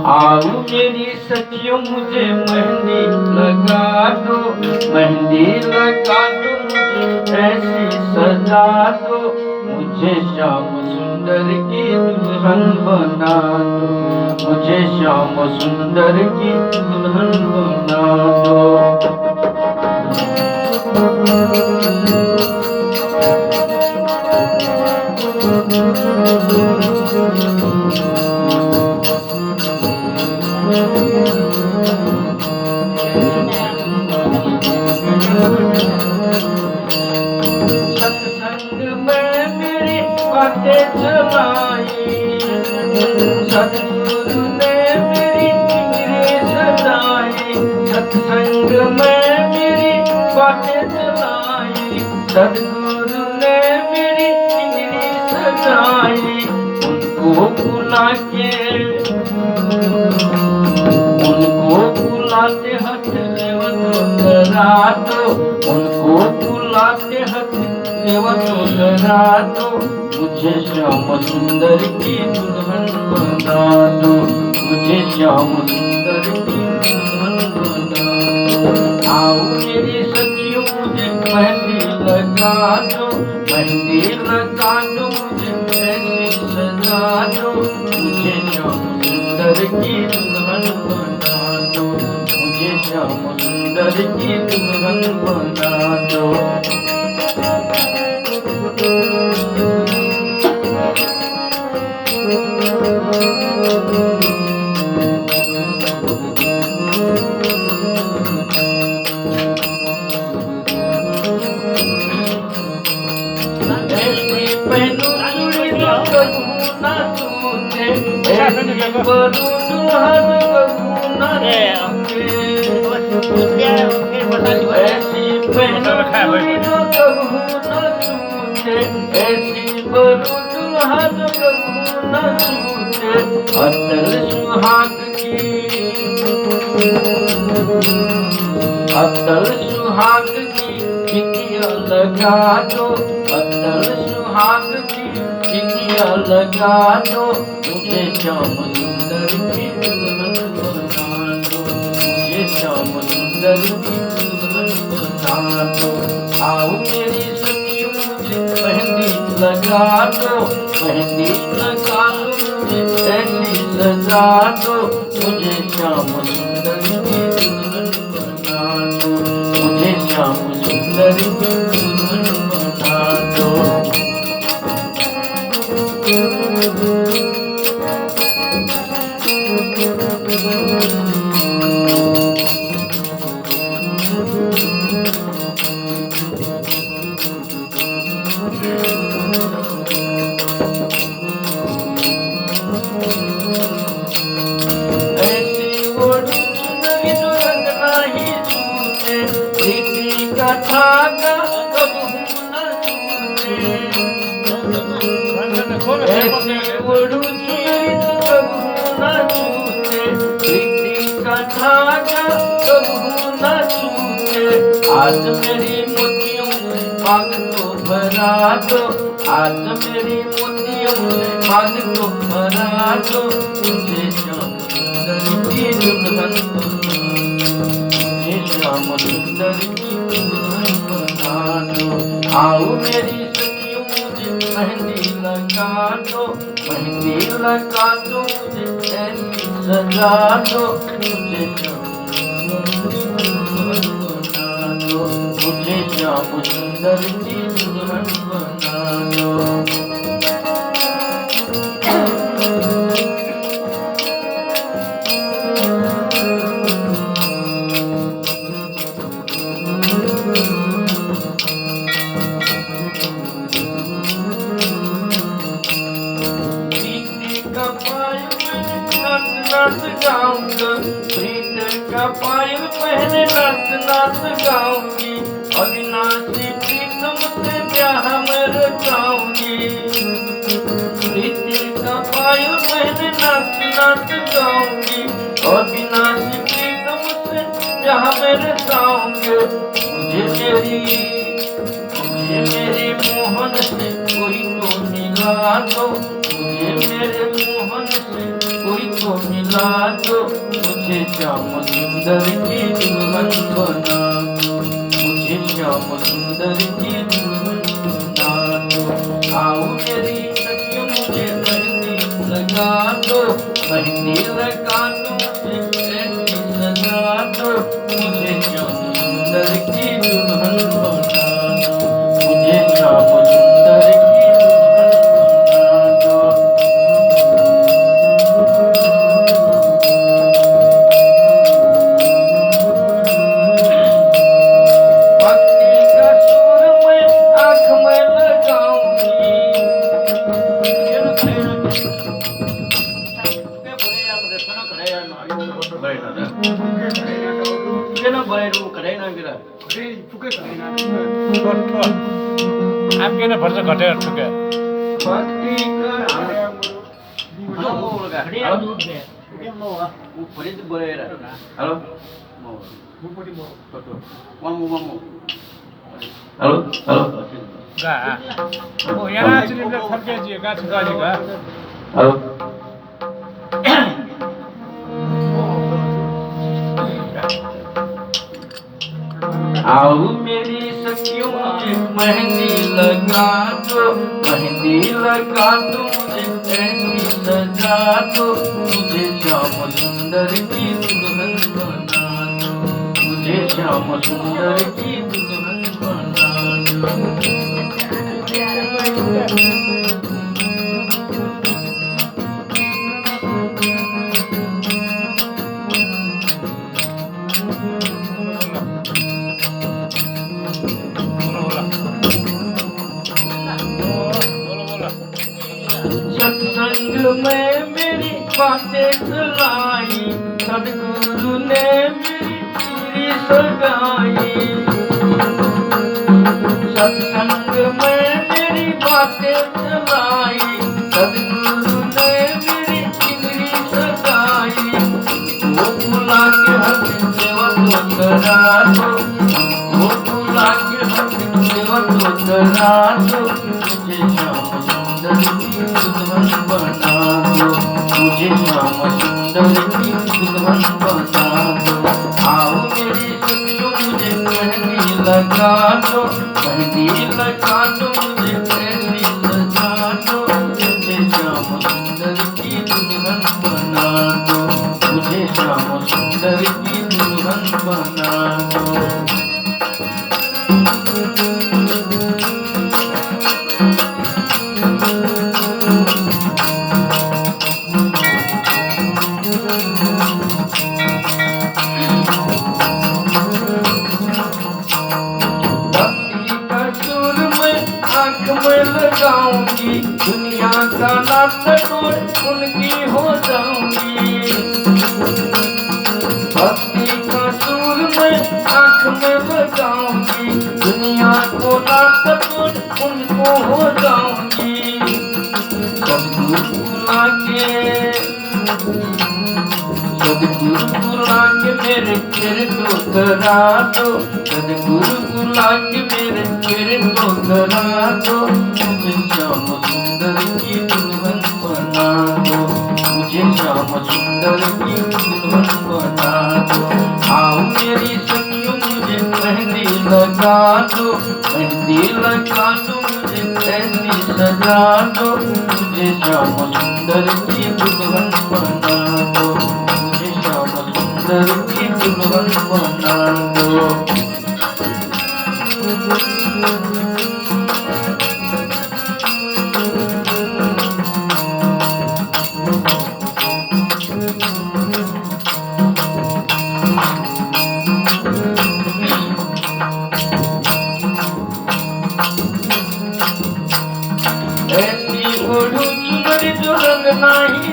आओ मेरी सखियों मुझे मेहंदी लगा दो, मेहंदी लगा दो मुझे ऐसी सजा दो, मुझे श्याम सुंदर की दुल्हन बना दो, मुझे श्याम सुंदर की दुल्हन बना दो। सत्संग में मेरी बातें चलाई, सतगुरु ने मेरी फिक्रें सजाई, सत्संग में मेरी बातें चलाई, सतगुरु ने मेरी फिक्रें सजाई। उनको बुला के बुलाते हथ लेवतोरा दो, उनको बुलाते हथ लेवतोरा दो, मुझे श्याम सुंदर की दुल्हन बना दो, मुझे श्याम सुंदर की दुल्हन बना दो। आओ मेरी सखियों मुझे मेहंदी लगा दो, मेहंदी लगा दो मुझे ऐसी सजा दो, मुझे श्याम सुंदर की दुल्हन बना दो, मुझे श्याम सुंदर की दुल्हन बना दो। ऐसी पहनू चूड़ी जो कबू न टूटे, ऐसी बरू दुल्हन कबू न टूटे, ऐसी पहनू चूड़ी जो कबू न टूटे, ऐसी बरू दुल्हन कबू न टूटे। अटल सुहाग की, अटल सुहाग की टिकिया लगा दो, अटल सुहाग की टिकिया लगा दो, मुझे श्याम सुंदर की दुल्हन बना दो, मुझे श्याम सुंदर की दुल्हन बना दो। आओ मेरी सखियों मुझे मेहंदी लगा दो, मेहंदी लगा दो मुझे ऐसी सजा दो, मुझे श्याम सुंदर की दुल्हन बना दो, मुझे श्याम सुंदर की दुल्हन बना दो। ऐसी ओढ़ी चुनरी जो रंग नाही छूटे, प्रीति का धागा कबहू न छूटे, ऐसी ओढ़ी चुनरी जो कबहू न छूटे, प्रीति का धागा कबहू न छूटे। आज मेरी मोतियों से मांग तो भरा दो, आज मेरी मोतियों से मांग तो भरा दो, मुझे श्याम सुंदर की दुल्हन बना दो, मुझे श्याम सुंदर की दुल्हन बना दो। आओ मेरी सखियों मुझे मेहंदी लगा दो, मेहंदी लगा दो मुझे ऐसी सजा दो, मुझे श्याम सुंदर बना दो, मुझे श्याम सुंदर की दुल्हन बना दो। नाच गाऊंगा, प्रीत का पायल पहने नाच नाच गाऊंगी, अविनाशी प्रीतम से ब्याह में रचाऊंगी, प्रीत का पायल पहने नाच नाच गाऊंगी, अविनाशी प्रीतम से ब्याह में रचाऊंगी। मुझे मेरी मोहन से कोई तो मिला दो, मुझे मेरे मोहन से कोई तो मिला दो, मुझे श्याम सुंदर की दुल्हन बना दो, मुझे श्याम सुंदर की दुल्हन बना दो। आओ मेरी सखियों मुझे मेहंदी लगा दो, मेहंदी लगा दो, मुझे ऐसी सजा दो, मुझे श्याम सुंदर की दुल्हन बना दो, मुझे श्याम सुंदर की आप किन भर्छ घटेर ठुके गा ओ यहाँ सिलिन्डर फर्के जी गा छुगाली गा आओ मेरी सखियों मुझे मेहंदी लगा दो, मेहंदी लगा दो, मुझे ऐसी सजा दो, मुझे श्याम सुंदर की दुल्हन बना दो, मुझे श्याम सुंदर की दुल्हन बना दो। सत्संग में मेरी बातें सुनाई, सदगुरु ने मेरी पीरी सगाई। सत्संग में मेरी बातें सुनाई, सदगुरु ने मेरी पीरी सगाई। वो बुला के हर सेवा तो करा दो, वो बुला के हर सेवा तो करा दो, मुझे श्याम सुंदर की दुल्हन बना दो, मुझे श्याम सुंदर की दुल्हन बना दो। आओ मेरी सखियों मुझे मेहंदी लगा दो, मेहंदी लगा दो, मुझे ऐसी सजा दो, मुझे श्याम सुंदर की दुल्हन बना दो, मुझे श्याम सुंदर की दुल्हन बना दो। लगाऊंगी दुनिया का नाता तोड़ उनकी हो जाऊंगी, भक्ति का सूर में आंख में लगाऊंगी, दुनिया को नाता तोड़ उनको हो जाऊंगी। सदगुरु बुला के मेरे फिर तो करा दो, सदगुरु बुला के मेरे फिर तो करा दो, मुझे श्याम सुंदर की दुल्हन बना दो, मुझे श्याम सुंदर की दुल्हन बना दो। आओ मेरी सखियों मुझे मेहंदी लगा दो, मेहंदी लगा दो, मुझे ऐसी सजा दो, मुझे श्याम सुंदर की दुल्हन बना दो, मुझे श्याम सुंदर की दुल्हन बना दो। ऐसी ओढ़ू चुनरी जो रंग नाही